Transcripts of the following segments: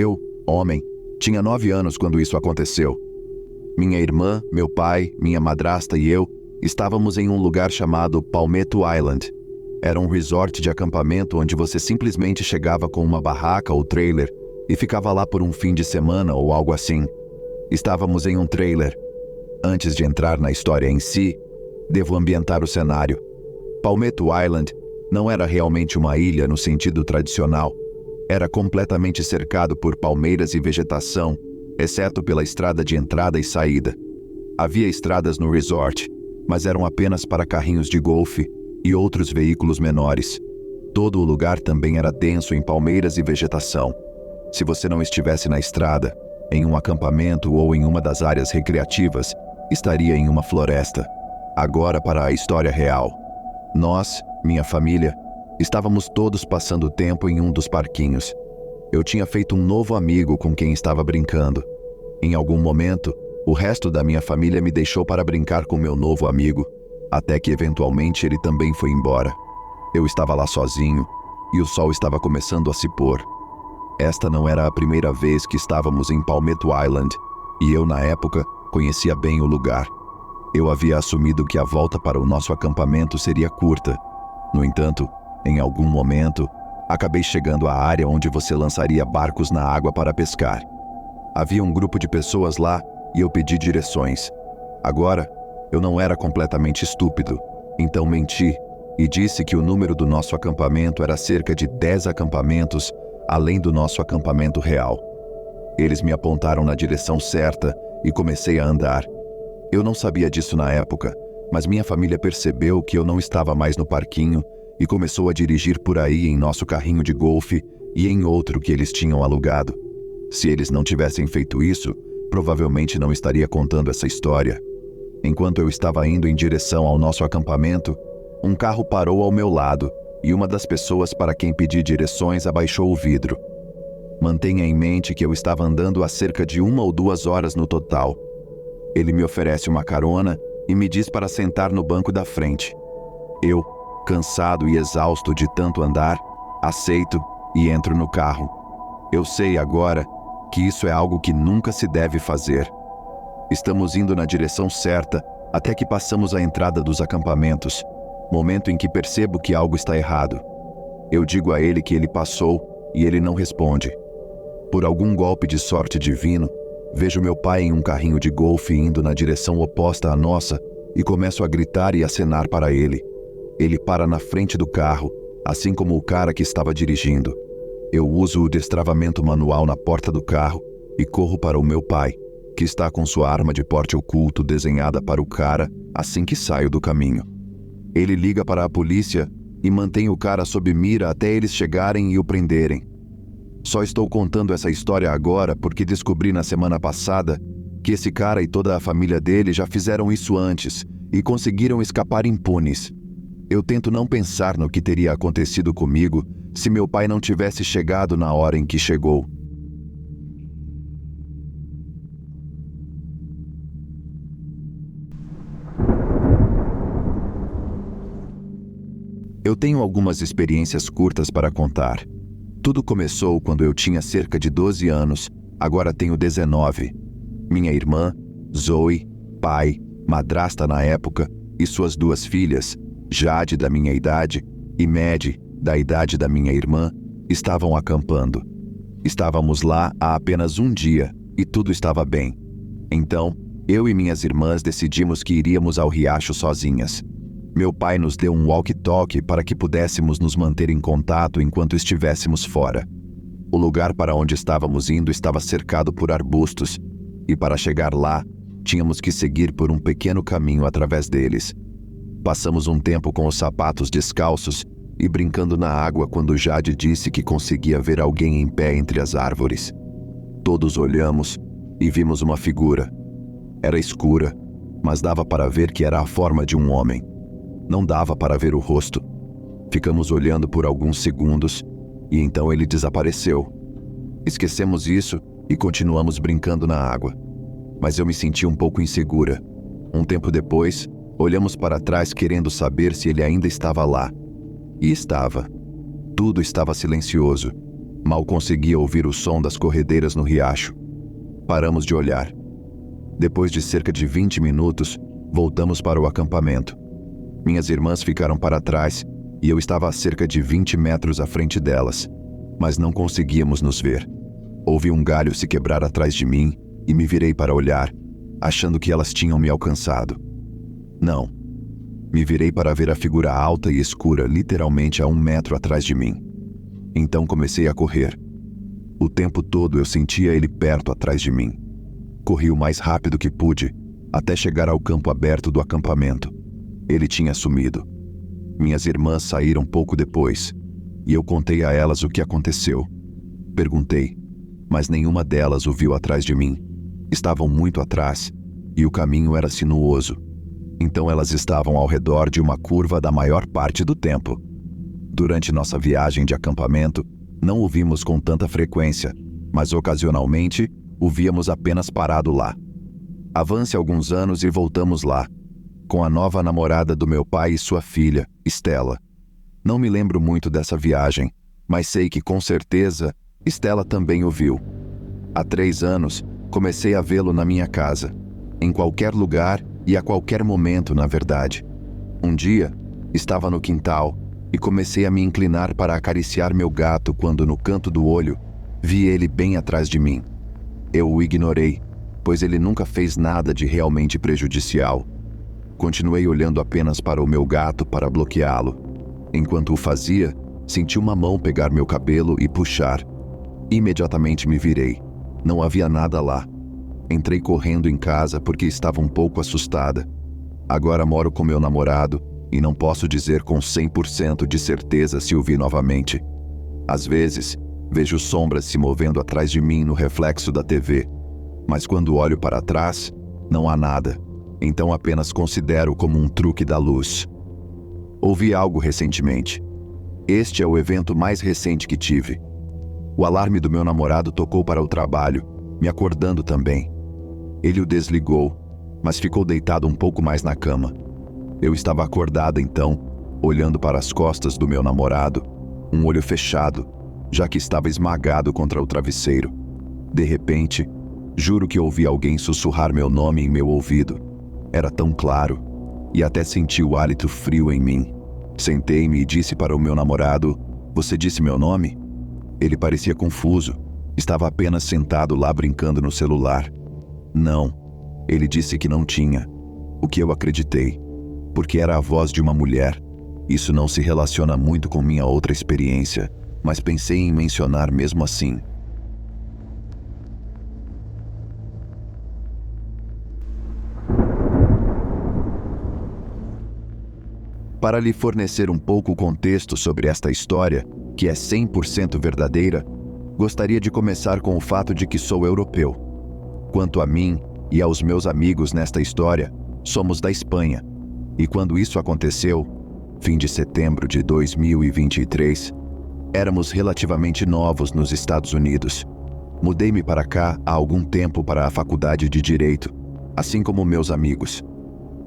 Eu, homem, tinha 9 anos quando isso aconteceu. Minha irmã, meu pai, minha madrasta e eu estávamos em um lugar chamado Palmetto Island. Era um resort de acampamento onde você simplesmente chegava com uma barraca ou trailer e ficava lá por um fim de semana ou algo assim. Estávamos em um trailer. Antes de entrar na história em si, devo ambientar o cenário. Palmetto Island não era realmente uma ilha no sentido tradicional. Era completamente cercado por palmeiras e vegetação, exceto pela estrada de entrada e saída. Havia estradas no resort, mas eram apenas para carrinhos de golfe e outros veículos menores. Todo o lugar também era denso em palmeiras e vegetação. Se você não estivesse na estrada, em um acampamento ou em uma das áreas recreativas, estaria em uma floresta. Agora para a história real. Nós, minha família, estávamos todos passando tempo em um dos parquinhos. Eu tinha feito um novo amigo com quem estava brincando. Em algum momento, o resto da minha família me deixou para brincar com meu novo amigo, até que eventualmente ele também foi embora. Eu estava lá sozinho e o sol estava começando a se pôr. Esta não era a primeira vez que estávamos em Palmetto Island e eu, na época, conhecia bem o lugar. Eu havia assumido que a volta para o nosso acampamento seria curta. No entanto, em algum momento, acabei chegando à área onde você lançaria barcos na água para pescar. Havia um grupo de pessoas lá e eu pedi direções. Agora, eu não era completamente estúpido, então menti e disse que o número do nosso acampamento era cerca de 10 acampamentos além do nosso acampamento real. Eles me apontaram na direção certa e comecei a andar. Eu não sabia disso na época, mas minha família percebeu que eu não estava mais no parquinho e começou a dirigir por aí em nosso carrinho de golfe e em outro que eles tinham alugado. Se eles não tivessem feito isso, provavelmente não estaria contando essa história. Enquanto eu estava indo em direção ao nosso acampamento, um carro parou ao meu lado e uma das pessoas para quem pedi direções abaixou o vidro. Mantenha em mente que eu estava andando há cerca de 1 ou 2 horas no total. Ele me oferece uma carona e me diz para sentar no banco da frente. Eu, cansado e exausto de tanto andar, aceito e entro no carro. Eu sei agora que isso é algo que nunca se deve fazer. Estamos indo na direção certa até que passamos a entrada dos acampamentos, momento em que percebo que algo está errado. Eu digo a ele que ele passou e ele não responde. Por algum golpe de sorte divino, vejo meu pai em um carrinho de golfe indo na direção oposta à nossa e começo a gritar e acenar para ele. Ele para na frente do carro, assim como o cara que estava dirigindo. Eu uso o destravamento manual na porta do carro e corro para o meu pai, que está com sua arma de porte oculto desenhada para o cara assim que saio do caminho. Ele liga para a polícia e mantém o cara sob mira até eles chegarem e o prenderem. Só estou contando essa história agora porque descobri na semana passada que esse cara e toda a família dele já fizeram isso antes e conseguiram escapar impunes. Eu tento não pensar no que teria acontecido comigo se meu pai não tivesse chegado na hora em que chegou. Eu tenho algumas experiências curtas para contar. Tudo começou quando eu tinha cerca de 12 anos, agora tenho 19. Minha irmã, Zoe, pai, madrasta na época, e suas 2 filhas, Jade, da minha idade, e Maddie, da idade da minha irmã, estavam acampando. Estávamos lá há apenas um dia e tudo estava bem. Então, eu e minhas irmãs decidimos que iríamos ao riacho sozinhas. Meu pai nos deu um walkie-talkie para que pudéssemos nos manter em contato enquanto estivéssemos fora. O lugar para onde estávamos indo estava cercado por arbustos, e para chegar lá, tínhamos que seguir por um pequeno caminho através deles. Passamos um tempo com os sapatos descalços e brincando na água quando Jade disse que conseguia ver alguém em pé entre as árvores. Todos olhamos e vimos uma figura. Era escura, mas dava para ver que era a forma de um homem. Não dava para ver o rosto. Ficamos olhando por alguns segundos e então ele desapareceu. Esquecemos isso e continuamos brincando na água. Mas eu me senti um pouco insegura. Um tempo depois, olhamos para trás querendo saber se ele ainda estava lá. E estava. Tudo estava silencioso. Mal conseguia ouvir o som das corredeiras no riacho. Paramos de olhar. Depois de cerca de 20 minutos, voltamos para o acampamento. Minhas irmãs ficaram para trás e eu estava a cerca de 20 metros à frente delas, mas não conseguíamos nos ver. Ouvi um galho se quebrar atrás de mim e me virei para olhar, achando que elas tinham me alcançado. Não. Me virei para ver a figura alta e escura literalmente a 1 metro atrás de mim. Então comecei a correr. O tempo todo eu sentia ele perto atrás de mim. Corri o mais rápido que pude, até chegar ao campo aberto do acampamento. Ele tinha sumido. Minhas irmãs saíram pouco depois, e eu contei a elas o que aconteceu. Perguntei, mas nenhuma delas o viu atrás de mim. Estavam muito atrás, e o caminho era sinuoso. Então elas estavam ao redor de uma curva da maior parte do tempo. Durante nossa viagem de acampamento, não o vimos com tanta frequência, mas ocasionalmente o víamos apenas parado lá. Avance alguns anos e voltamos lá, com a nova namorada do meu pai e sua filha, Stella. Não me lembro muito dessa viagem, mas sei que com certeza Stella também o viu. Há 3 anos, comecei a vê-lo na minha casa, em qualquer lugar e a qualquer momento, na verdade. Um dia, estava no quintal e comecei a me inclinar para acariciar meu gato quando, no canto do olho, vi ele bem atrás de mim. Eu o ignorei, pois ele nunca fez nada de realmente prejudicial. Continuei olhando apenas para o meu gato para bloqueá-lo. Enquanto o fazia, senti uma mão pegar meu cabelo e puxar. Imediatamente me virei. Não havia nada lá. Entrei correndo em casa porque estava um pouco assustada. Agora moro com meu namorado e não posso dizer com 100% de certeza se o vi novamente. Às vezes, vejo sombras se movendo atrás de mim no reflexo da TV. Mas quando olho para trás, não há nada. Então apenas considero como um truque da luz. Ouvi algo recentemente. Este é o evento mais recente que tive. O alarme do meu namorado tocou para o trabalho, me acordando também. Ele o desligou, mas ficou deitado um pouco mais na cama. Eu estava acordada então, olhando para as costas do meu namorado, um olho fechado, já que estava esmagado contra o travesseiro. De repente, juro que ouvi alguém sussurrar meu nome em meu ouvido. Era tão claro, e até senti o hálito frio em mim. Sentei-me e disse para o meu namorado, "Você disse meu nome?" Ele parecia confuso, estava apenas sentado lá brincando no celular. Não, ele disse que não tinha, o que eu acreditei, porque era a voz de uma mulher. Isso não se relaciona muito com minha outra experiência, mas pensei em mencionar mesmo assim. Para lhe fornecer um pouco o contexto sobre esta história, que é 100% verdadeira, gostaria de começar com o fato de que sou europeu. Quanto a mim e aos meus amigos nesta história, somos da Espanha. E quando isso aconteceu, fim de setembro de 2023, éramos relativamente novos nos Estados Unidos. Mudei-me para cá há algum tempo para a faculdade de Direito, assim como meus amigos.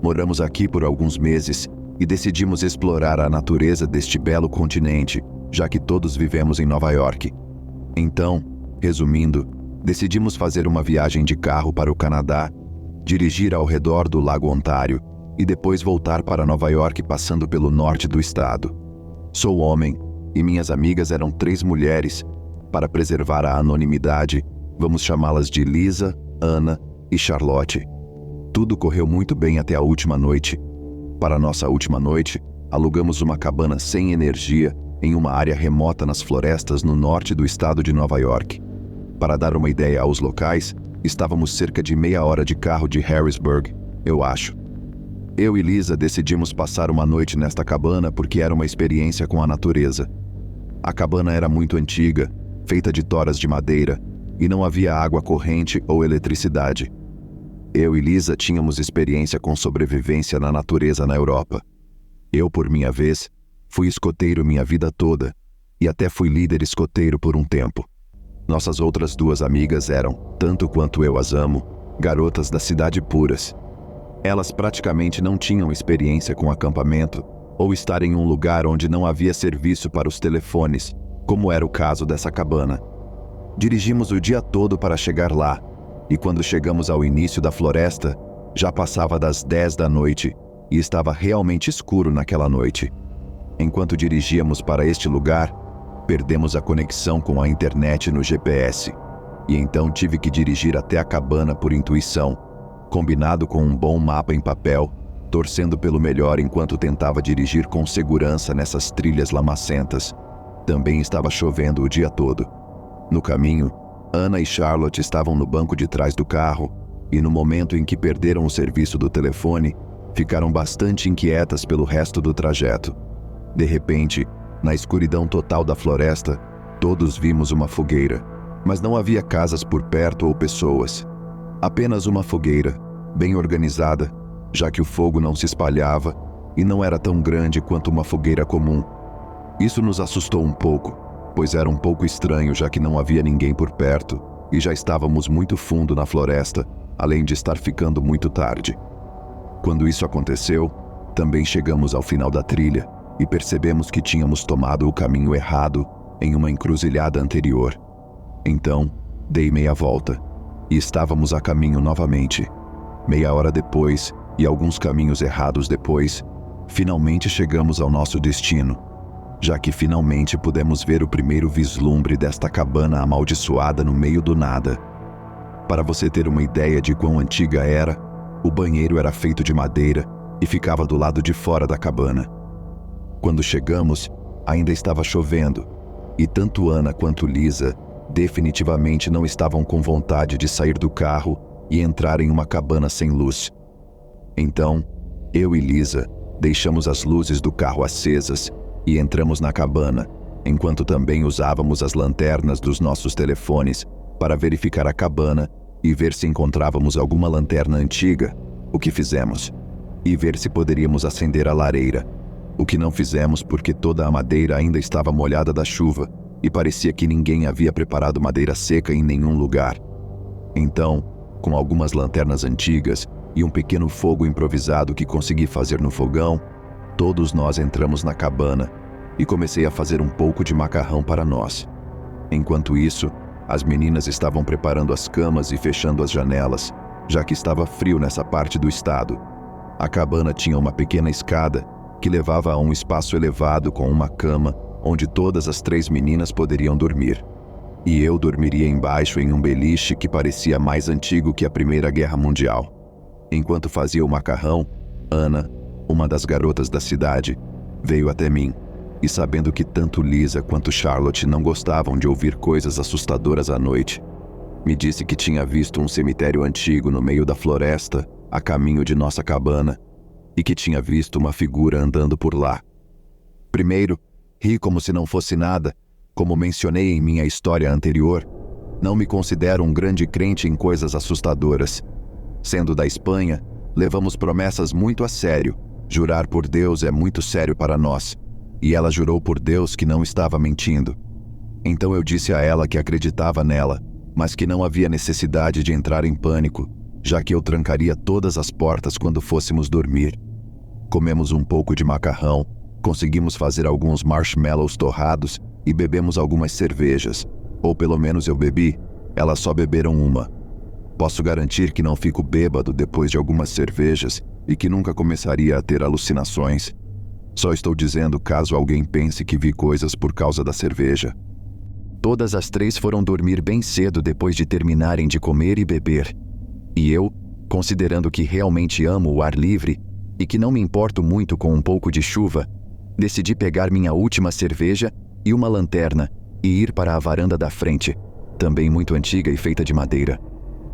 Moramos aqui por alguns meses e decidimos explorar a natureza deste belo continente, já que todos vivemos em Nova York. Então, resumindo, decidimos fazer uma viagem de carro para o Canadá, dirigir ao redor do Lago Ontário e depois voltar para Nova York passando pelo norte do estado. Sou homem e minhas amigas eram 3 mulheres. Para preservar a anonimidade, vamos chamá-las de Lisa, Ana e Charlotte. Tudo correu muito bem até a última noite. Para nossa última noite, alugamos uma cabana sem energia em uma área remota nas florestas no norte do estado de Nova York. Para dar uma ideia aos locais, estávamos cerca de meia hora de carro de Harrisburg, eu acho. Eu e Lisa decidimos passar uma noite nesta cabana porque era uma experiência com a natureza. A cabana era muito antiga, feita de toras de madeira, e não havia água corrente ou eletricidade. Eu e Lisa tínhamos experiência com sobrevivência na natureza na Europa. Eu, por minha vez, fui escoteiro minha vida toda, e até fui líder escoteiro por um tempo. Nossas outras 2 amigas eram, tanto quanto eu as amo, garotas da cidade puras. Elas praticamente não tinham experiência com acampamento ou estar em um lugar onde não havia serviço para os telefones, como era o caso dessa cabana. Dirigimos o dia todo para chegar lá, e quando chegamos ao início da floresta, já passava das 10 da noite e estava realmente escuro naquela noite. Enquanto dirigíamos para este lugar, perdemos a conexão com a internet no GPS, e então tive que dirigir até a cabana por intuição, combinado com um bom mapa em papel, torcendo pelo melhor enquanto tentava dirigir com segurança nessas trilhas lamacentas. Também estava chovendo o dia todo. No caminho, Ana e Charlotte estavam no banco de trás do carro e, no momento em que perderam o serviço do telefone, ficaram bastante inquietas pelo resto do trajeto. De repente, na escuridão total da floresta, todos vimos uma fogueira, mas não havia casas por perto ou pessoas. Apenas uma fogueira, bem organizada, já que o fogo não se espalhava e não era tão grande quanto uma fogueira comum. Isso nos assustou um pouco, pois era um pouco estranho, já que não havia ninguém por perto e já estávamos muito fundo na floresta, além de estar ficando muito tarde. Quando isso aconteceu, também chegamos ao final da trilha e percebemos que tínhamos tomado o caminho errado em uma encruzilhada anterior. Então, dei meia volta e estávamos a caminho novamente. Meia hora depois, e alguns caminhos errados depois, finalmente chegamos ao nosso destino, já que finalmente pudemos ver o primeiro vislumbre desta cabana amaldiçoada no meio do nada. Para você ter uma ideia de quão antiga era, o banheiro era feito de madeira e ficava do lado de fora da cabana. Quando chegamos, ainda estava chovendo, e tanto Ana quanto Lisa definitivamente não estavam com vontade de sair do carro e entrar em uma cabana sem luz. Então, eu e Lisa deixamos as luzes do carro acesas e entramos na cabana, enquanto também usávamos as lanternas dos nossos telefones para verificar a cabana e ver se encontrávamos alguma lanterna antiga, o que fizemos, e ver se poderíamos acender a lareira, o que não fizemos porque toda a madeira ainda estava molhada da chuva e parecia que ninguém havia preparado madeira seca em nenhum lugar. Então, com algumas lanternas antigas e um pequeno fogo improvisado que consegui fazer no fogão, todos nós entramos na cabana e comecei a fazer um pouco de macarrão para nós. Enquanto isso, as meninas estavam preparando as camas e fechando as janelas, já que estava frio nessa parte do estado. A cabana tinha uma pequena escada que levava a um espaço elevado com uma cama onde todas as 3 meninas poderiam dormir. E eu dormiria embaixo em um beliche que parecia mais antigo que a Primeira Guerra Mundial. Enquanto fazia o macarrão, Ana, uma das garotas da cidade, veio até mim, e sabendo que tanto Lisa quanto Charlotte não gostavam de ouvir coisas assustadoras à noite, me disse que tinha visto um cemitério antigo no meio da floresta, a caminho de nossa cabana, e que tinha visto uma figura andando por lá. Primeiro, ri como se não fosse nada. Como mencionei em minha história anterior, não me considero um grande crente em coisas assustadoras. Sendo da Espanha, levamos promessas muito a sério. Jurar por Deus é muito sério para nós. E ela jurou por Deus que não estava mentindo. Então eu disse a ela que acreditava nela, mas que não havia necessidade de entrar em pânico, já que eu trancaria todas as portas quando fôssemos dormir. Comemos um pouco de macarrão, conseguimos fazer alguns marshmallows torrados e bebemos algumas cervejas. Ou pelo menos eu bebi, elas só beberam uma. Posso garantir que não fico bêbado depois de algumas cervejas e que nunca começaria a ter alucinações. Só estou dizendo caso alguém pense que vi coisas por causa da cerveja. Todas as 3 foram dormir bem cedo depois de terminarem de comer e beber. E eu, considerando que realmente amo o ar livre e que não me importo muito com um pouco de chuva, decidi pegar minha última cerveja e uma lanterna e ir para a varanda da frente, também muito antiga e feita de madeira,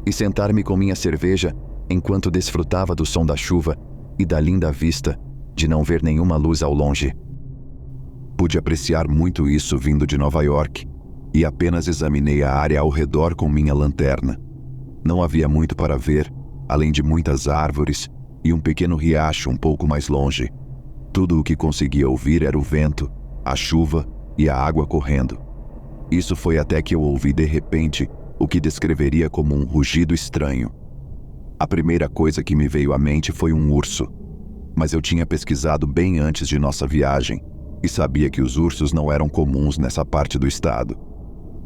e sentar-me com minha cerveja enquanto desfrutava do som da chuva e da linda vista de não ver nenhuma luz ao longe. Pude apreciar muito isso vindo de Nova York e apenas examinei a área ao redor com minha lanterna. Não havia muito para ver, além de muitas árvores e um pequeno riacho um pouco mais longe. Tudo o que conseguia ouvir era o vento, a chuva e a água correndo. Isso foi até que eu ouvi de repente o que descreveria como um rugido estranho. A primeira coisa que me veio à mente foi um urso, mas eu tinha pesquisado bem antes de nossa viagem e sabia que os ursos não eram comuns nessa parte do estado.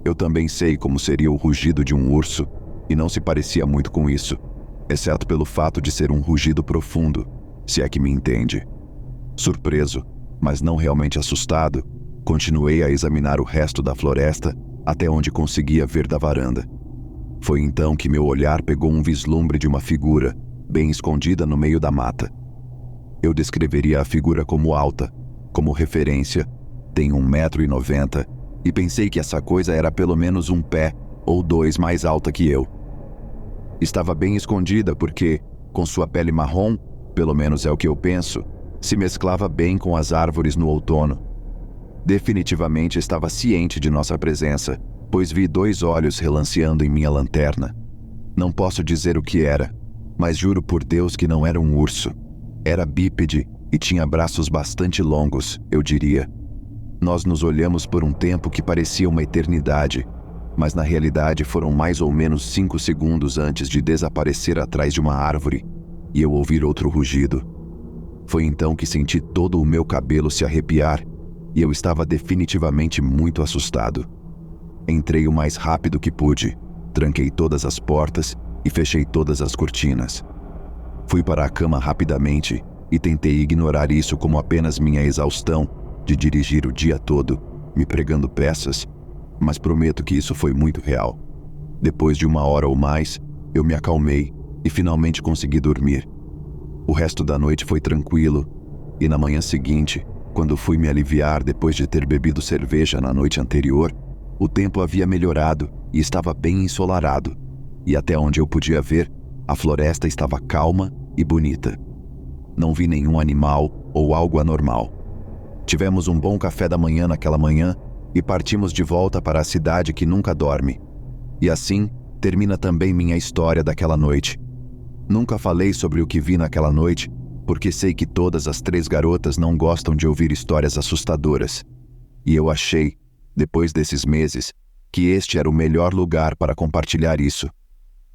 Eu também sei como seria o rugido de um urso, e não se parecia muito com isso, exceto pelo fato de ser um rugido profundo, se é que me entende. Surpreso, mas não realmente assustado, continuei a examinar o resto da floresta até onde conseguia ver da varanda. Foi então que meu olhar pegou um vislumbre de uma figura, bem escondida no meio da mata. Eu descreveria a figura como alta. Como referência, tem 1,90 m, e pensei que essa coisa era pelo menos 1 pé ou 2 mais alta que eu. Estava bem escondida porque, com sua pele marrom, pelo menos é o que eu penso, se mesclava bem com as árvores no outono. Definitivamente estava ciente de nossa presença, pois vi 2 olhos relanceando em minha lanterna. Não posso dizer o que era, mas juro por Deus que não era um urso. Era bípede e tinha braços bastante longos, eu diria. Nós nos olhamos por um tempo que parecia uma eternidade, mas na realidade foram mais ou menos 5 segundos antes de desaparecer atrás de uma árvore e eu ouvir outro rugido. Foi então que senti todo o meu cabelo se arrepiar e eu estava definitivamente muito assustado. Entrei o mais rápido que pude, tranquei todas as portas e fechei todas as cortinas. Fui para a cama rapidamente e tentei ignorar isso como apenas minha exaustão de dirigir o dia todo, me pregando peças, mas prometo que isso foi muito real. Depois de 1 hora ou mais, eu me acalmei e finalmente consegui dormir. O resto da noite foi tranquilo, e na manhã seguinte, quando fui me aliviar depois de ter bebido cerveja na noite anterior, o tempo havia melhorado e estava bem ensolarado, e até onde eu podia ver, a floresta estava calma e bonita. Não vi nenhum animal ou algo anormal. Tivemos um bom café da manhã naquela manhã e partimos de volta para a cidade que nunca dorme. E assim termina também minha história daquela noite. Nunca falei sobre o que vi naquela noite, porque sei que todas as 3 garotas não gostam de ouvir histórias assustadoras. E eu achei, depois desses meses, que este era o melhor lugar para compartilhar isso.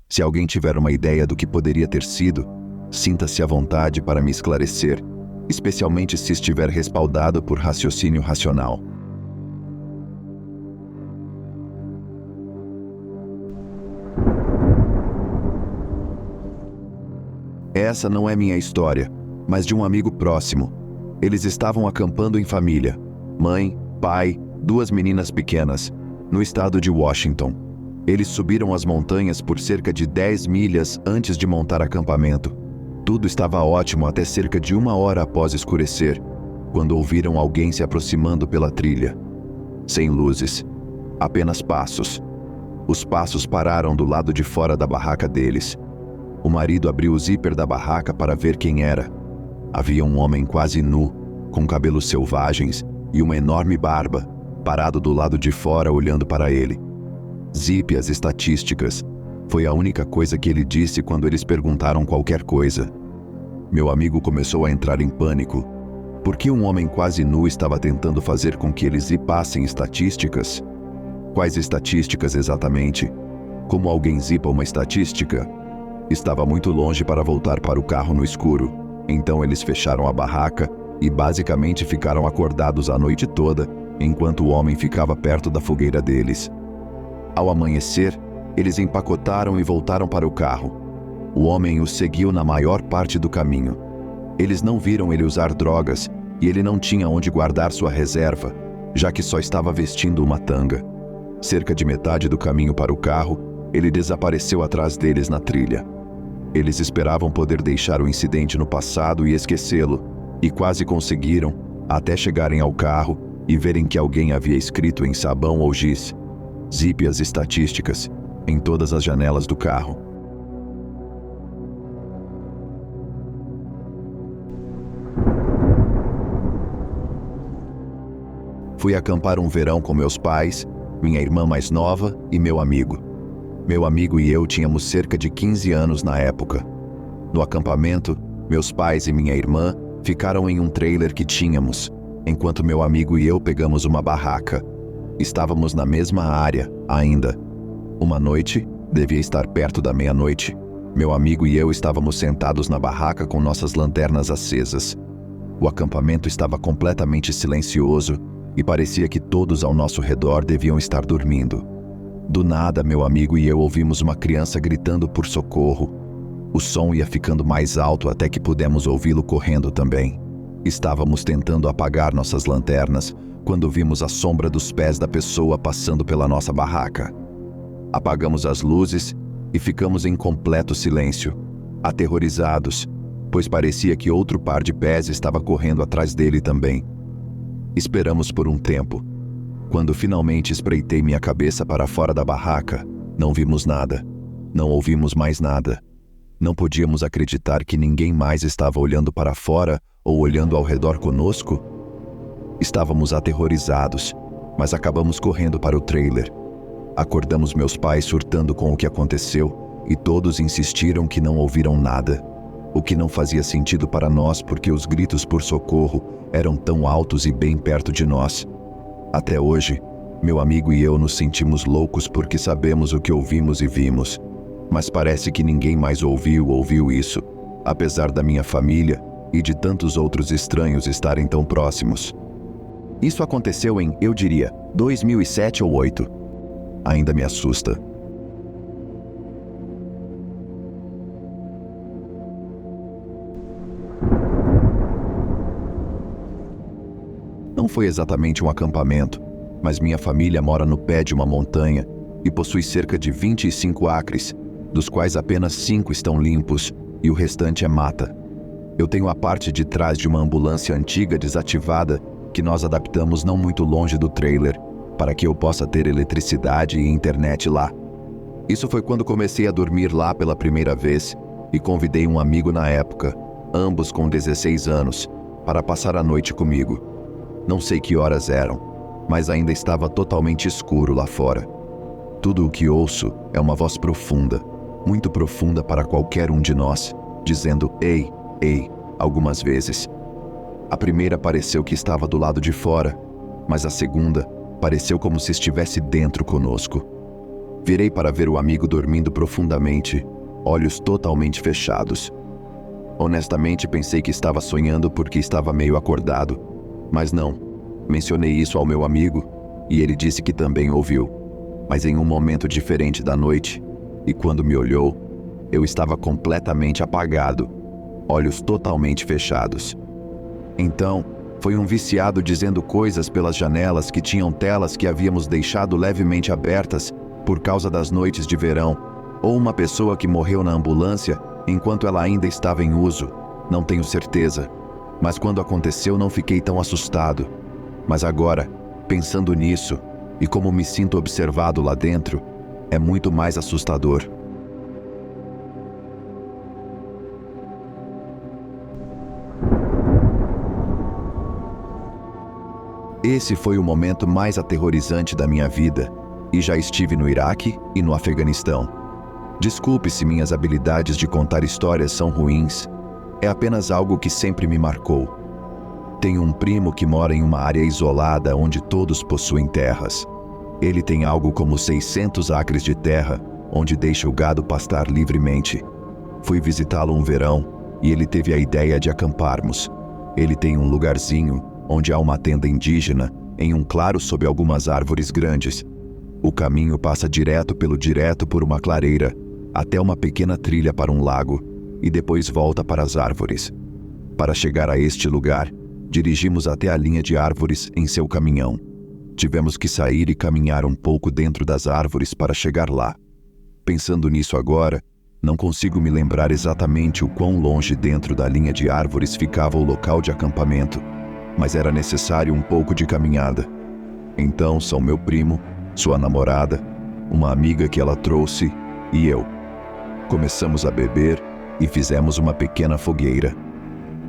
Se alguém tiver uma ideia do que poderia ter sido, sinta-se à vontade para me esclarecer, especialmente se estiver respaldado por raciocínio racional. Essa não é minha história, mas de um amigo próximo. Eles estavam acampando em família, mãe, pai, 2 meninas pequenas, no estado de Washington. Eles subiram as montanhas por cerca de 10 milhas antes de montar acampamento. Tudo estava ótimo até cerca de 1 hora após escurecer, quando ouviram alguém se aproximando pela trilha. Sem luzes, apenas passos. Os passos pararam do lado de fora da barraca deles. O marido abriu o zíper da barraca para ver quem era. Havia um homem quase nu, com cabelos selvagens e uma enorme barba, parado do lado de fora olhando para ele. Zipe as estatísticas. Foi a única coisa que ele disse quando eles perguntaram qualquer coisa. Meu amigo começou a entrar em pânico. Por que um homem quase nu estava tentando fazer com que eles zipassem estatísticas? Quais estatísticas exatamente? Como alguém zipa uma estatística? Estava muito longe para voltar para o carro no escuro, então eles fecharam a barraca e basicamente ficaram acordados a noite toda, enquanto o homem ficava perto da fogueira deles. Ao amanhecer, eles empacotaram e voltaram para o carro. O homem os seguiu na maior parte do caminho. Eles não viram ele usar drogas e ele não tinha onde guardar sua reserva, já que só estava vestindo uma tanga. Cerca de metade do caminho para o carro, ele desapareceu atrás deles na trilha. Eles esperavam poder deixar o incidente no passado e esquecê-lo, e quase conseguiram, até chegarem ao carro e verem que alguém havia escrito em sabão ou giz: "Zipe as estatísticas", em todas as janelas do carro. Fui acampar um verão com meus pais, minha irmã mais nova e meu amigo. Meu amigo e eu tínhamos cerca de 15 anos na época. No acampamento, meus pais e minha irmã ficaram em um trailer que tínhamos, enquanto meu amigo e eu pegamos uma barraca. Estávamos na mesma área, ainda. Uma noite, devia estar perto da meia-noite, meu amigo e eu estávamos sentados na barraca com nossas lanternas acesas. O acampamento estava completamente silencioso e parecia que todos ao nosso redor deviam estar dormindo. Do nada, meu amigo e eu ouvimos uma criança gritando por socorro. O som ia ficando mais alto até que pudemos ouvi-lo correndo também. Estávamos tentando apagar nossas lanternas quando vimos a sombra dos pés da pessoa passando pela nossa barraca. Apagamos as luzes e ficamos em completo silêncio, aterrorizados, pois parecia que outro par de pés estava correndo atrás dele também. Esperamos por um tempo. Quando finalmente espreitei minha cabeça para fora da barraca, não vimos nada. Não ouvimos mais nada. Não podíamos acreditar que ninguém mais estava olhando para fora ou olhando ao redor conosco. Estávamos aterrorizados, mas acabamos correndo para o trailer. Acordamos meus pais surtando com o que aconteceu e todos insistiram que não ouviram nada, o que não fazia sentido para nós porque os gritos por socorro eram tão altos e bem perto de nós. Até hoje, meu amigo e eu nos sentimos loucos porque sabemos o que ouvimos e vimos, mas parece que ninguém mais ouviu isso, apesar da minha família e de tantos outros estranhos estarem tão próximos. Isso aconteceu em, eu diria, 2007 ou 2008. Ainda me assusta. Não foi exatamente um acampamento, mas minha família mora no pé de uma montanha e possui cerca de 25 acres, dos quais apenas 5 estão limpos e o restante é mata. Eu tenho a parte de trás de uma ambulância antiga desativada que nós adaptamos não muito longe do trailer, para que eu possa ter eletricidade e internet lá. Isso foi quando comecei a dormir lá pela primeira vez e convidei um amigo na época, ambos com 16 anos, para passar a noite comigo. Não sei que horas eram, mas ainda estava totalmente escuro lá fora. Tudo o que ouço é uma voz profunda, muito profunda para qualquer um de nós, dizendo "ei, ei", algumas vezes. A primeira pareceu que estava do lado de fora, mas a segunda pareceu como se estivesse dentro conosco. Virei para ver o amigo dormindo profundamente, olhos totalmente fechados. Honestamente, pensei que estava sonhando porque estava meio acordado, mas não. Mencionei isso ao meu amigo e ele disse que também ouviu, mas em um momento diferente da noite, e quando me olhou, eu estava completamente apagado, olhos totalmente fechados. Então, foi um viciado dizendo coisas pelas janelas que tinham telas que havíamos deixado levemente abertas por causa das noites de verão, ou uma pessoa que morreu na ambulância enquanto ela ainda estava em uso, não tenho certeza. Mas quando aconteceu não fiquei tão assustado. Mas agora, pensando nisso, e como me sinto observado lá dentro, é muito mais assustador. Esse foi o momento mais aterrorizante da minha vida, e já estive no Iraque e no Afeganistão. Desculpe se minhas habilidades de contar histórias são ruins, é apenas algo que sempre me marcou. Tenho um primo que mora em uma área isolada onde todos possuem terras. Ele tem algo como 600 acres de terra, onde deixa o gado pastar livremente. Fui visitá-lo um verão e ele teve a ideia de acamparmos. Ele tem um lugarzinho onde há uma tenda indígena, em um claro sob algumas árvores grandes. O caminho passa direto por uma clareira, até uma pequena trilha para um lago, e depois volta para as árvores. Para chegar a este lugar, dirigimos até a linha de árvores em seu caminhão. Tivemos que sair e caminhar um pouco dentro das árvores para chegar lá. Pensando nisso agora, não consigo me lembrar exatamente o quão longe dentro da linha de árvores ficava o local de acampamento, mas era necessário um pouco de caminhada. Então são meu primo, sua namorada, uma amiga que ela trouxe e eu. Começamos a beber e fizemos uma pequena fogueira.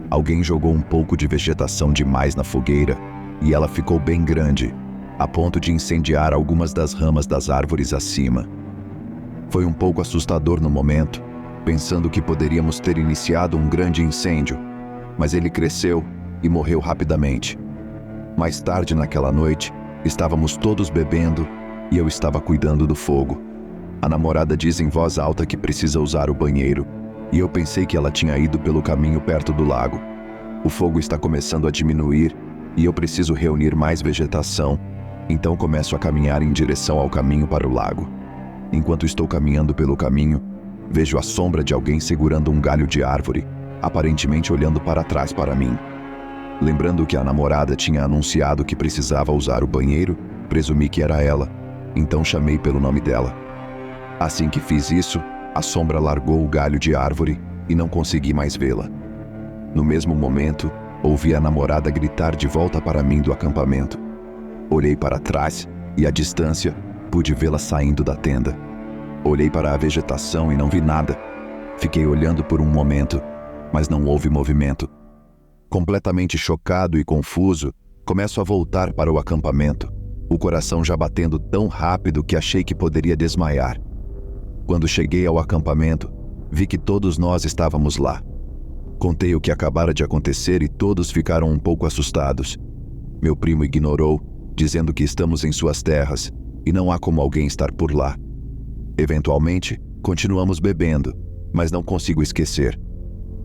Alguém jogou um pouco de vegetação demais na fogueira e ela ficou bem grande, a ponto de incendiar algumas das ramas das árvores acima. Foi um pouco assustador no momento, pensando que poderíamos ter iniciado um grande incêndio, mas ele cresceu e morreu rapidamente. Mais tarde naquela noite, estávamos todos bebendo e eu estava cuidando do fogo. A namorada diz em voz alta que precisa usar o banheiro, e eu pensei que ela tinha ido pelo caminho perto do lago. O fogo está começando a diminuir e eu preciso reunir mais vegetação, então começo a caminhar em direção ao caminho para o lago. Enquanto estou caminhando pelo caminho, vejo a sombra de alguém segurando um galho de árvore, aparentemente olhando para trás para mim. Lembrando que a namorada tinha anunciado que precisava usar o banheiro, presumi que era ela, então chamei pelo nome dela. Assim que fiz isso, a sombra largou o galho de árvore e não consegui mais vê-la. No mesmo momento, ouvi a namorada gritar de volta para mim do acampamento. Olhei para trás e, à distância, pude vê-la saindo da tenda. Olhei para a vegetação e não vi nada. Fiquei olhando por um momento, mas não houve movimento. Completamente chocado e confuso, começo a voltar para o acampamento, o coração já batendo tão rápido que achei que poderia desmaiar. Quando cheguei ao acampamento, vi que todos nós estávamos lá. Contei o que acabara de acontecer e todos ficaram um pouco assustados. Meu primo ignorou, dizendo que estamos em suas terras e não há como alguém estar por lá. Eventualmente, continuamos bebendo, mas não consigo esquecer.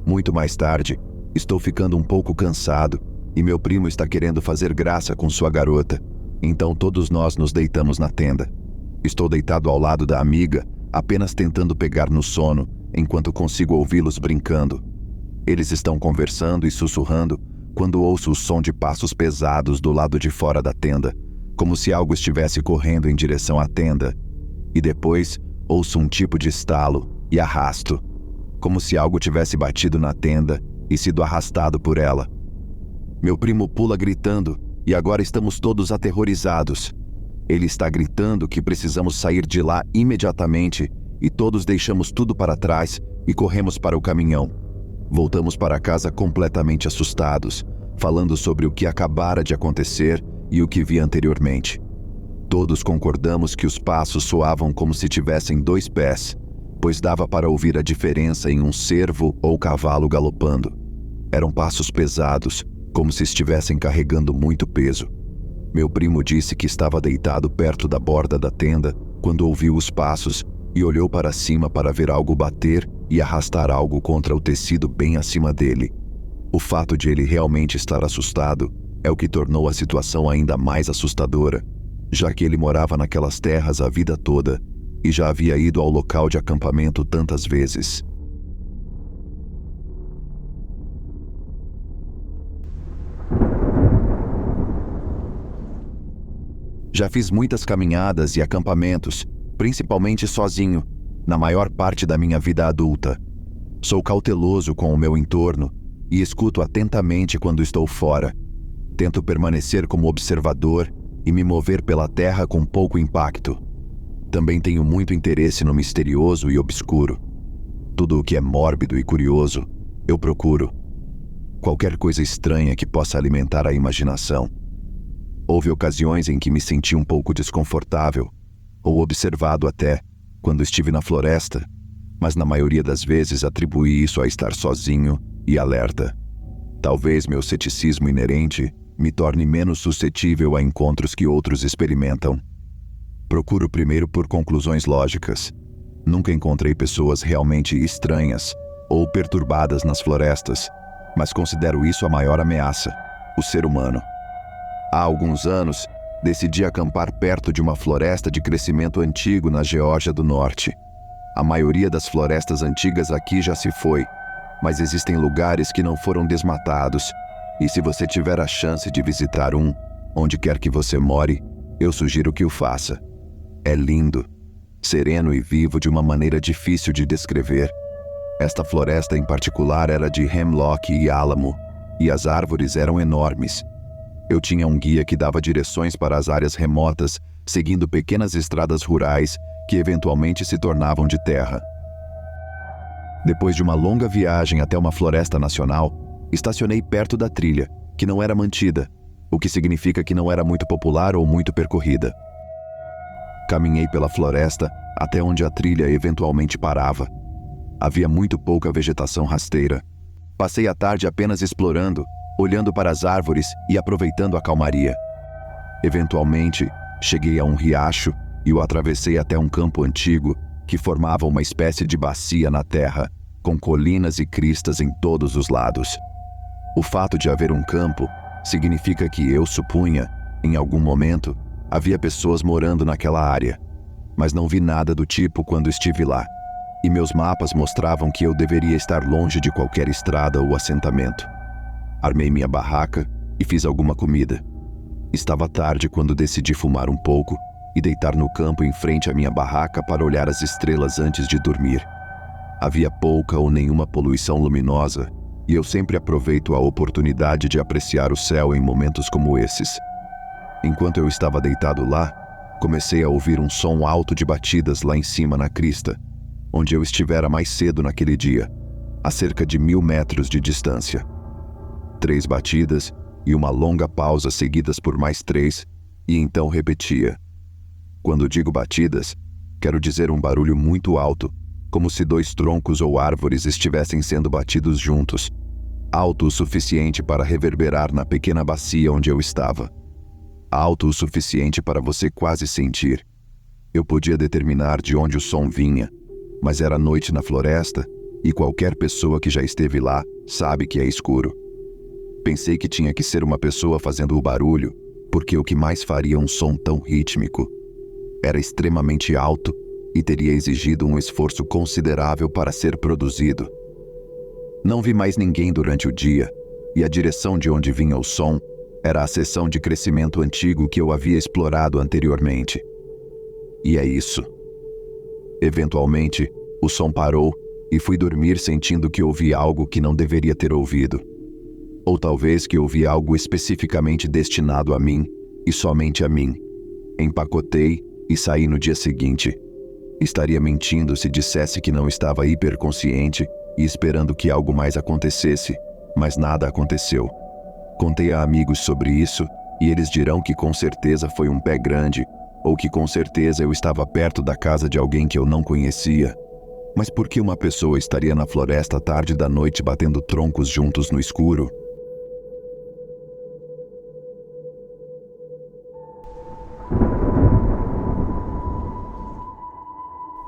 Muito mais tarde, estou ficando um pouco cansado e meu primo está querendo fazer graça com sua garota. Então todos nós nos deitamos na tenda. Estou deitado ao lado da amiga, apenas tentando pegar no sono, enquanto consigo ouvi-los brincando. Eles estão conversando e sussurrando quando ouço o som de passos pesados do lado de fora da tenda, como se algo estivesse correndo em direção à tenda. E depois, ouço um tipo de estalo e arrasto, como se algo tivesse batido na tenda e sido arrastado por ela. Meu primo pula gritando e agora estamos todos aterrorizados. Ele está gritando que precisamos sair de lá imediatamente e todos deixamos tudo para trás e corremos para o caminhão. Voltamos para casa completamente assustados, falando sobre o que acabara de acontecer e o que vi anteriormente. Todos concordamos que os passos soavam como se tivessem 2 pés, pois dava para ouvir a diferença em um cervo ou cavalo galopando. Eram passos pesados, como se estivessem carregando muito peso. Meu primo disse que estava deitado perto da borda da tenda quando ouviu os passos e olhou para cima para ver algo bater e arrastar algo contra o tecido bem acima dele. O fato de ele realmente estar assustado é o que tornou a situação ainda mais assustadora, já que ele morava naquelas terras a vida toda e já havia ido ao local de acampamento tantas vezes. Já fiz muitas caminhadas e acampamentos, principalmente sozinho, na maior parte da minha vida adulta. Sou cauteloso com o meu entorno e escuto atentamente quando estou fora. Tento permanecer como observador e me mover pela terra com pouco impacto. Também tenho muito interesse no misterioso e obscuro. Tudo o que é mórbido e curioso, eu procuro. Qualquer coisa estranha que possa alimentar a imaginação. Houve ocasiões em que me senti um pouco desconfortável, ou observado até, quando estive na floresta, mas na maioria das vezes atribuí isso a estar sozinho e alerta. Talvez meu ceticismo inerente me torne menos suscetível a encontros que outros experimentam. Procuro primeiro por conclusões lógicas. Nunca encontrei pessoas realmente estranhas ou perturbadas nas florestas, mas considero isso a maior ameaça, o ser humano. Há alguns anos, decidi acampar perto de uma floresta de crescimento antigo na Geórgia do Norte. A maioria das florestas antigas aqui já se foi, mas existem lugares que não foram desmatados, e se você tiver a chance de visitar um, onde quer que você more, eu sugiro que o faça. É lindo, sereno e vivo de uma maneira difícil de descrever. Esta floresta em particular era de hemlock e álamo, e as árvores eram enormes. Eu tinha um guia que dava direções para as áreas remotas, seguindo pequenas estradas rurais que eventualmente se tornavam de terra. Depois de uma longa viagem até uma floresta nacional, estacionei perto da trilha, que não era mantida, o que significa que não era muito popular ou muito percorrida. Caminhei pela floresta até onde a trilha eventualmente parava. Havia muito pouca vegetação rasteira. Passei a tarde apenas explorando, olhando para as árvores e aproveitando a calmaria. Eventualmente, cheguei a um riacho e o atravessei até um campo antigo que formava uma espécie de bacia na terra, com colinas e cristas em todos os lados. O fato de haver um campo significa que eu supunha, em algum momento, havia pessoas morando naquela área, mas não vi nada do tipo quando estive lá, e meus mapas mostravam que eu deveria estar longe de qualquer estrada ou assentamento. Armei minha barraca e fiz alguma comida. Estava tarde quando decidi fumar um pouco e deitar no campo em frente à minha barraca para olhar as estrelas antes de dormir. Havia pouca ou nenhuma poluição luminosa, e eu sempre aproveito a oportunidade de apreciar o céu em momentos como esses. Enquanto eu estava deitado lá, comecei a ouvir um som alto de batidas lá em cima na crista, onde eu estivera mais cedo naquele dia, a cerca de 1000 metros de distância. 3 batidas e uma longa pausa seguidas por mais 3, e então repetia. Quando digo batidas, quero dizer um barulho muito alto, como se 2 troncos ou árvores estivessem sendo batidos juntos, alto o suficiente para reverberar na pequena bacia onde eu estava. Alto o suficiente para você quase sentir. Eu podia determinar de onde o som vinha, mas era noite na floresta e qualquer pessoa que já esteve lá sabe que é escuro. Pensei que tinha que ser uma pessoa fazendo o barulho, porque o que mais faria um som tão rítmico? Era extremamente alto e teria exigido um esforço considerável para ser produzido. Não vi mais ninguém durante o dia, e a direção de onde vinha o som era a seção de crescimento antigo que eu havia explorado anteriormente. E é isso. Eventualmente, o som parou e fui dormir sentindo que ouvi algo que não deveria ter ouvido. Ou talvez que ouvi algo especificamente destinado a mim, e somente a mim. Empacotei e saí no dia seguinte. Estaria mentindo se dissesse que não estava hiperconsciente e esperando que algo mais acontecesse, mas nada aconteceu. Contei a amigos sobre isso e eles dirão que com certeza foi um pé grande, ou que com certeza eu estava perto da casa de alguém que eu não conhecia. Mas por que uma pessoa estaria na floresta tarde da noite batendo troncos juntos no escuro?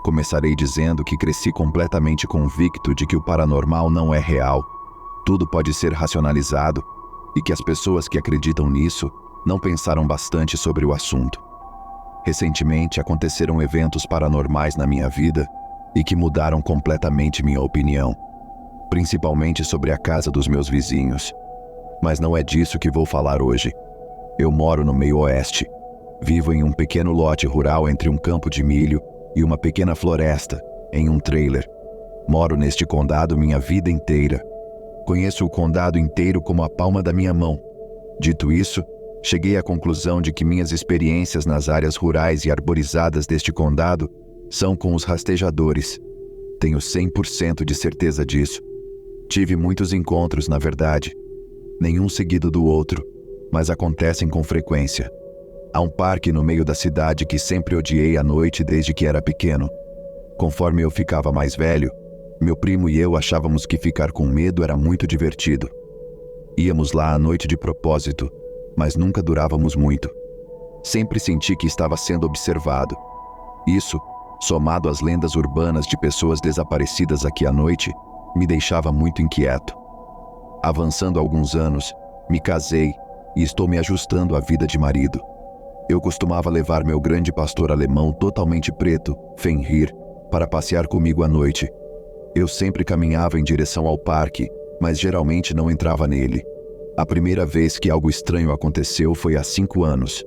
Começarei dizendo que cresci completamente convicto de que o paranormal não é real. Tudo pode ser racionalizado, e que as pessoas que acreditam nisso não pensaram bastante sobre o assunto. Recentemente aconteceram eventos paranormais na minha vida e que mudaram completamente minha opinião, principalmente sobre a casa dos meus vizinhos. Mas não é disso que vou falar hoje. Eu moro no meio oeste. Vivo em um pequeno lote rural entre um campo de milho e uma pequena floresta, em um trailer. Moro neste condado minha vida inteira. Conheço o condado inteiro como a palma da minha mão. Dito isso, cheguei à conclusão de que minhas experiências nas áreas rurais e arborizadas deste condado são com os rastejadores. Tenho 100% de certeza disso. Tive muitos encontros, na verdade. Nenhum seguido do outro, mas acontecem com frequência. Há um parque no meio da cidade que sempre odiei à noite desde que era pequeno. Conforme eu ficava mais velho, meu primo e eu achávamos que ficar com medo era muito divertido. Íamos lá à noite de propósito, mas nunca durávamos muito. Sempre senti que estava sendo observado. Isso, somado às lendas urbanas de pessoas desaparecidas aqui à noite, me deixava muito inquieto. Avançando alguns anos, me casei e estou me ajustando à vida de marido. Eu costumava levar meu grande pastor alemão totalmente preto, Fenrir, para passear comigo à noite. Eu sempre caminhava em direção ao parque, mas geralmente não entrava nele. A primeira vez que algo estranho aconteceu foi há 5 anos.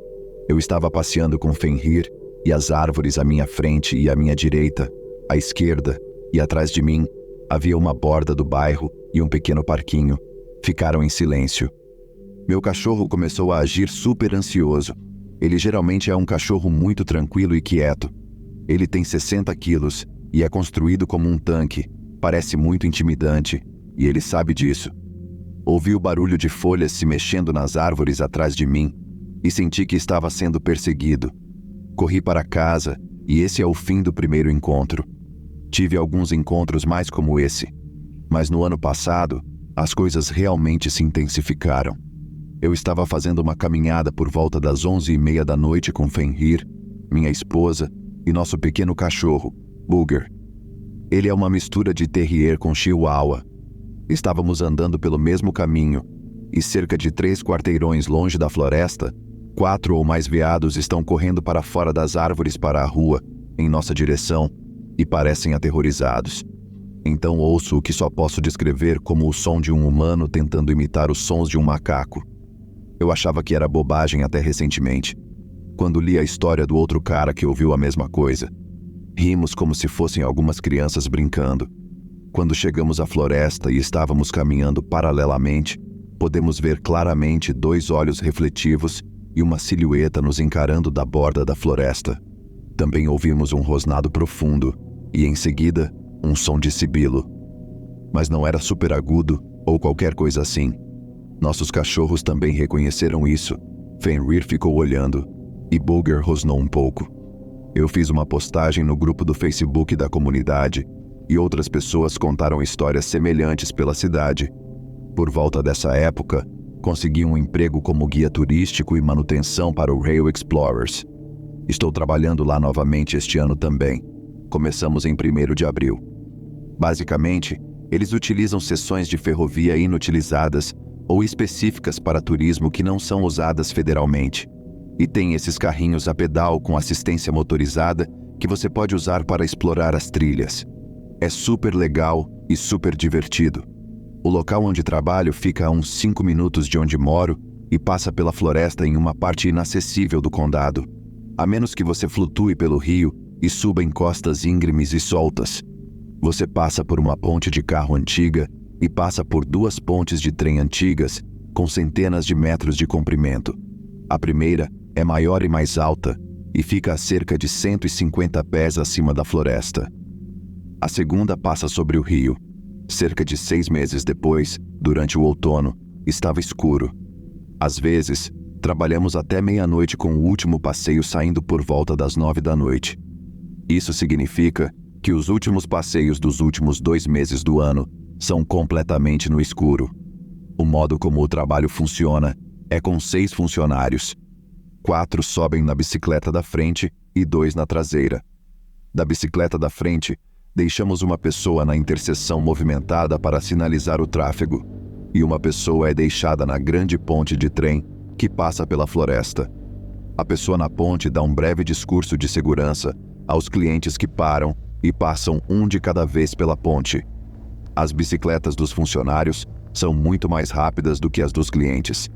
Eu estava passeando com Fenrir e as árvores à minha frente e à minha direita, à esquerda e atrás de mim, havia uma borda do bairro e um pequeno parquinho. Ficaram em silêncio. Meu cachorro começou a agir super ansioso. Ele geralmente é um cachorro muito tranquilo e quieto. Ele tem 60 quilos e é construído como um tanque. Parece muito intimidante, e ele sabe disso. Ouvi o barulho de folhas se mexendo nas árvores atrás de mim e senti que estava sendo perseguido. Corri para casa e esse é o fim do primeiro encontro. Tive alguns encontros mais como esse, mas no ano passado, as coisas realmente se intensificaram. Eu estava fazendo uma caminhada por volta das 11h30 da noite com Fenrir, minha esposa e nosso pequeno cachorro, Booger. Ele é uma mistura de terrier com chihuahua. Estávamos andando pelo mesmo caminho e cerca de 3 quarteirões longe da floresta, 4 ou mais veados estão correndo para fora das árvores para a rua, em nossa direção, e parecem aterrorizados. Então ouço o que só posso descrever como o som de um humano tentando imitar os sons de um macaco. Eu achava que era bobagem até recentemente, quando li a história do outro cara que ouviu a mesma coisa. Rimos como se fossem algumas crianças brincando. Quando chegamos à floresta e estávamos caminhando paralelamente, podemos ver claramente 2 olhos refletivos e uma silhueta nos encarando da borda da floresta. Também ouvimos um rosnado profundo e, em seguida, um som de sibilo. Mas não era super agudo ou qualquer coisa assim. Nossos cachorros também reconheceram isso. Fenrir ficou olhando e Bulger rosnou um pouco. Eu fiz uma postagem no grupo do Facebook da comunidade e outras pessoas contaram histórias semelhantes pela cidade. Por volta dessa época, consegui um emprego como guia turístico e manutenção para o Rail Explorers. Estou trabalhando lá novamente este ano também. Começamos em 1º de abril. Basicamente, eles utilizam seções de ferrovia inutilizadas ou específicas para turismo que não são usadas federalmente. E tem esses carrinhos a pedal com assistência motorizada que você pode usar para explorar as trilhas. É super legal e super divertido. O local onde trabalho fica a uns 5 minutos de onde moro e passa pela floresta em uma parte inacessível do condado, a menos que você flutue pelo rio e suba em costas íngremes e soltas. Você passa por uma ponte de carro antiga e passa por 2 pontes de trem antigas com centenas de metros de comprimento. A primeira é maior e mais alta e fica a cerca de 150 pés acima da floresta. A segunda passa sobre o rio. Cerca de 6 meses depois, durante o outono, estava escuro. Às vezes, trabalhamos até meia-noite com o último passeio saindo por volta das 9 da noite. Isso significa que os últimos passeios dos últimos 2 meses do ano são completamente no escuro. O modo como o trabalho funciona é com 6 funcionários. 4 sobem na bicicleta da frente e 2 na traseira. Da bicicleta da frente, deixamos uma pessoa na interseção movimentada para sinalizar o tráfego, e uma pessoa é deixada na grande ponte de trem que passa pela floresta. A pessoa na ponte dá um breve discurso de segurança aos clientes que param e passam um de cada vez pela ponte. As bicicletas dos funcionários são muito mais rápidas do que as dos clientes.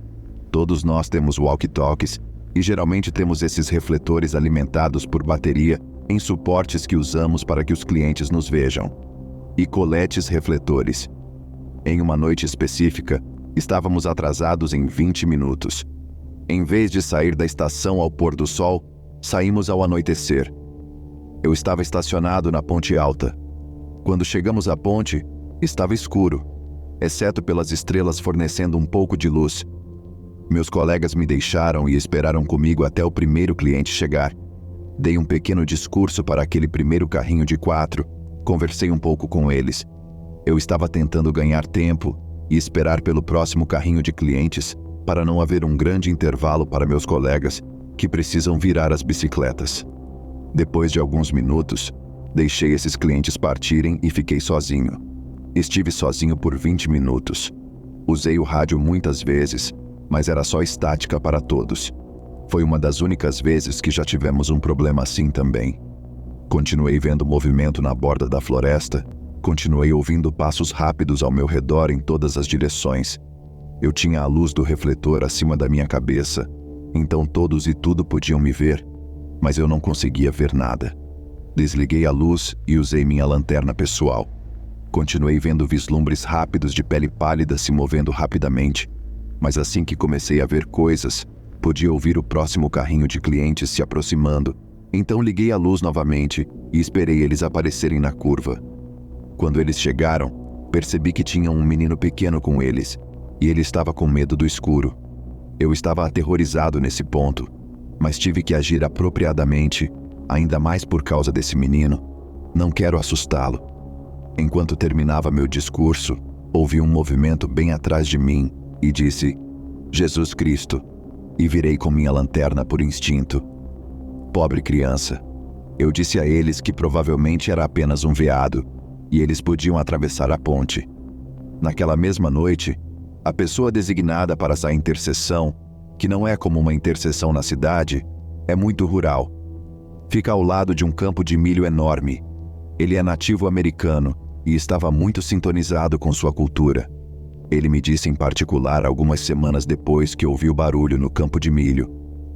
Todos nós temos walkie-talkies e geralmente temos esses refletores alimentados por bateria em suportes que usamos para que os clientes nos vejam. E coletes refletores. Em uma noite específica, estávamos atrasados em 20 minutos. Em vez de sair da estação ao pôr do sol, saímos ao anoitecer. Eu estava estacionado na ponte alta. Quando chegamos à ponte, estava escuro, exceto pelas estrelas fornecendo um pouco de luz. Meus colegas me deixaram e esperaram comigo até o primeiro cliente chegar. Dei um pequeno discurso para aquele primeiro carrinho de 4, conversei um pouco com eles. Eu estava tentando ganhar tempo e esperar pelo próximo carrinho de clientes para não haver um grande intervalo para meus colegas que precisam virar as bicicletas. Depois de alguns minutos, deixei esses clientes partirem e fiquei sozinho. Estive sozinho por 20 minutos. Usei o rádio muitas vezes, mas era só estática para todos. Foi uma das únicas vezes que já tivemos um problema assim também. Continuei vendo movimento na borda da floresta, continuei ouvindo passos rápidos ao meu redor em todas as direções. Eu tinha a luz do refletor acima da minha cabeça, então todos e tudo podiam me ver, mas eu não conseguia ver nada. Desliguei a luz e usei minha lanterna pessoal. Continuei vendo vislumbres rápidos de pele pálida se movendo rapidamente, mas assim que comecei a ver coisas, podia ouvir o próximo carrinho de clientes se aproximando, então liguei a luz novamente e esperei eles aparecerem na curva. Quando eles chegaram, percebi que tinha um menino pequeno com eles, e ele estava com medo do escuro. Eu estava aterrorizado nesse ponto, mas tive que agir apropriadamente, ainda mais por causa desse menino. Não quero assustá-lo. Enquanto terminava meu discurso, ouvi um movimento bem atrás de mim e disse, Jesus Cristo, e virei com minha lanterna por instinto. Pobre criança. Eu disse a eles que provavelmente era apenas um veado, e eles podiam atravessar a ponte. Naquela mesma noite, A pessoa designada para essa interseção, que não é como uma interseção na cidade, é muito rural. Fica ao lado de um campo de milho enorme. Ele é nativo americano e estava muito sintonizado com sua cultura. Ele me disse em particular algumas semanas depois que ouviu barulho no campo de milho,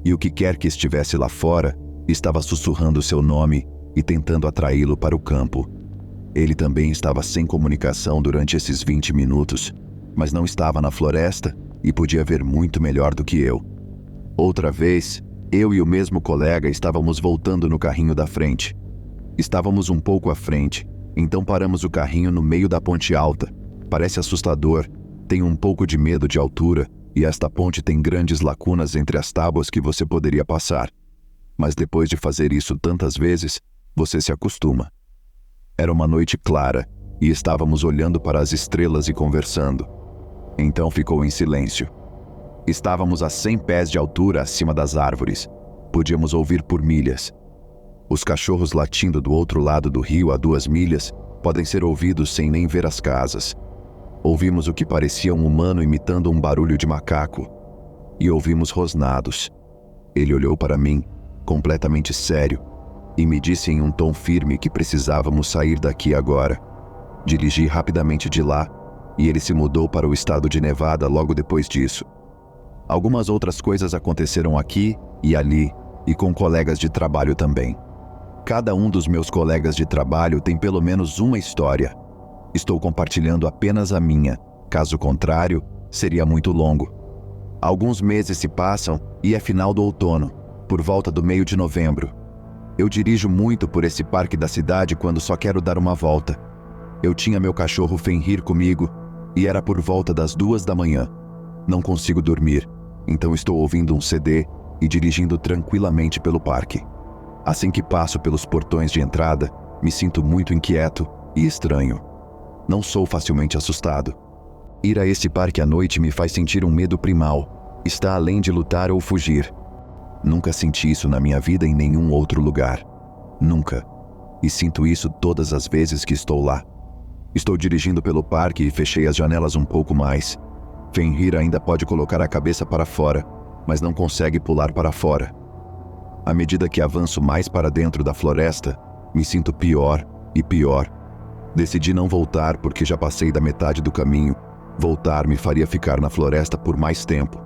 e o que quer que estivesse lá fora estava sussurrando seu nome e tentando atraí-lo para o campo. Ele também estava sem comunicação durante esses 20 minutos, mas não estava na floresta e podia ver muito melhor do que eu. Outra vez, eu e o mesmo colega estávamos voltando no carrinho da frente. Estávamos um pouco à frente, então paramos o carrinho no meio da ponte alta. Parece assustador, tenho um pouco de medo de altura e esta ponte tem grandes lacunas entre as tábuas que você poderia passar. Mas depois de fazer isso tantas vezes, você se acostuma. Era uma noite clara e estávamos olhando para as estrelas e conversando. Então ficou em silêncio. Estávamos a 100 pés de altura acima das árvores. Podíamos ouvir por milhas. Os cachorros latindo do outro lado do rio a 2 milhas podem ser ouvidos sem nem ver as casas. Ouvimos o que parecia um humano imitando um barulho de macaco. E ouvimos rosnados. Ele olhou para mim, completamente sério, e me disse em um tom firme que precisávamos sair daqui agora. Dirigi rapidamente de lá, e ele se mudou para o estado de Nevada logo depois disso. Algumas outras coisas aconteceram aqui e ali, e com colegas de trabalho também. Cada um dos meus colegas de trabalho tem pelo menos uma história. Estou compartilhando apenas a minha, caso contrário, seria muito longo. Alguns meses se passam e é final do outono, por volta do meio de novembro. Eu dirijo muito por esse parque da cidade quando só quero dar uma volta. Eu tinha meu cachorro Fenrir comigo e era por volta das 2 da manhã. Não consigo dormir, então estou ouvindo um CD e dirigindo tranquilamente pelo parque. Assim que passo pelos portões de entrada, me sinto muito inquieto e estranho. Não sou facilmente assustado. Ir a esse parque à noite me faz sentir um medo primal. Está além de lutar ou fugir. Nunca senti isso na minha vida em nenhum outro lugar. Nunca. E sinto isso todas as vezes que estou lá. Estou dirigindo pelo parque e fechei as janelas um pouco mais. Fenrir ainda pode colocar a cabeça para fora, mas não consegue pular para fora. À medida que avanço mais para dentro da floresta, me sinto pior e pior. Decidi não voltar porque já passei da metade do caminho. Voltar me faria ficar na floresta por mais tempo.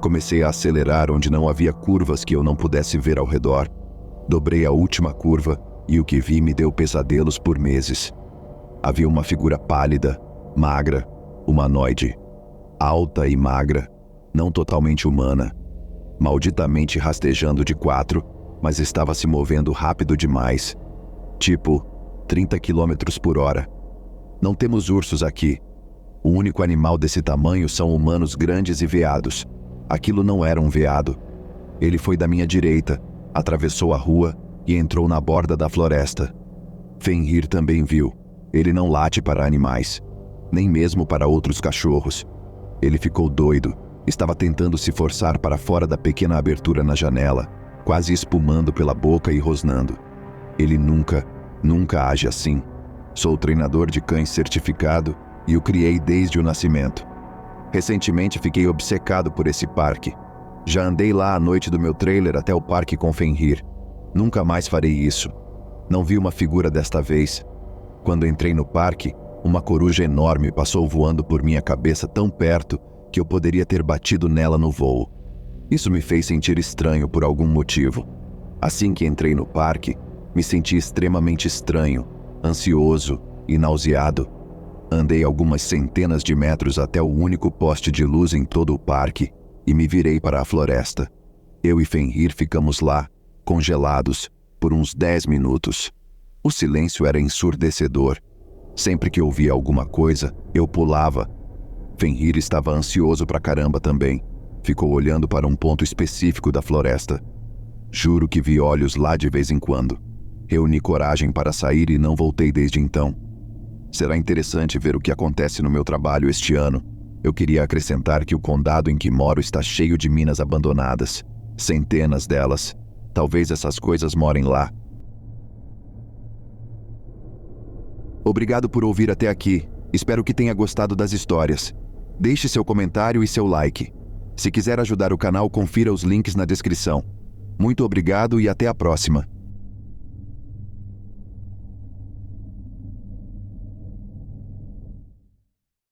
Comecei a acelerar onde não havia curvas que eu não pudesse ver ao redor. Dobrei a última curva e o que vi me deu pesadelos por meses. Havia uma figura pálida, magra, humanoide, alta e magra, não totalmente humana, malditamente rastejando de 4, mas estava se movendo rápido demais, tipo 30 km por hora. Não temos ursos aqui. O único animal desse tamanho são humanos grandes e veados. Aquilo não era um veado. Ele foi da minha direita, atravessou a rua e entrou na borda da floresta. Fenrir também viu. Ele não late para animais, nem mesmo para outros cachorros. Ele ficou doido, estava tentando se forçar para fora da pequena abertura na janela, quase espumando pela boca e rosnando. Ele nunca age assim. Sou treinador de cães certificado e o criei desde o nascimento. Recentemente fiquei obcecado por esse parque. Já andei lá à noite do meu trailer até o parque com Fenrir. Nunca mais farei isso. Não vi uma figura desta vez. Quando entrei no parque, uma coruja enorme passou voando por minha cabeça tão perto que eu poderia ter batido nela no voo. Isso me fez sentir estranho por algum motivo. Assim que entrei no parque, me senti extremamente estranho, ansioso e nauseado. Andei algumas centenas de metros até o único poste de luz em todo o parque e me virei para a floresta. Eu e Fenrir ficamos lá, congelados, por uns 10 minutos. O silêncio era ensurdecedor. Sempre que ouvia alguma coisa, eu pulava. Fenrir estava ansioso pra caramba também. Ficou olhando para um ponto específico da floresta. Juro que vi olhos lá de vez em quando. Reuni coragem para sair e não voltei desde então. Será interessante ver o que acontece no meu trabalho este ano. Eu queria acrescentar que o condado em que moro está cheio de minas abandonadas. Centenas delas. Talvez essas coisas morem lá. Obrigado por ouvir até aqui. Espero que tenha gostado das histórias. Deixe seu comentário e seu like. Se quiser ajudar o canal, confira os links na descrição. Muito obrigado e até a próxima.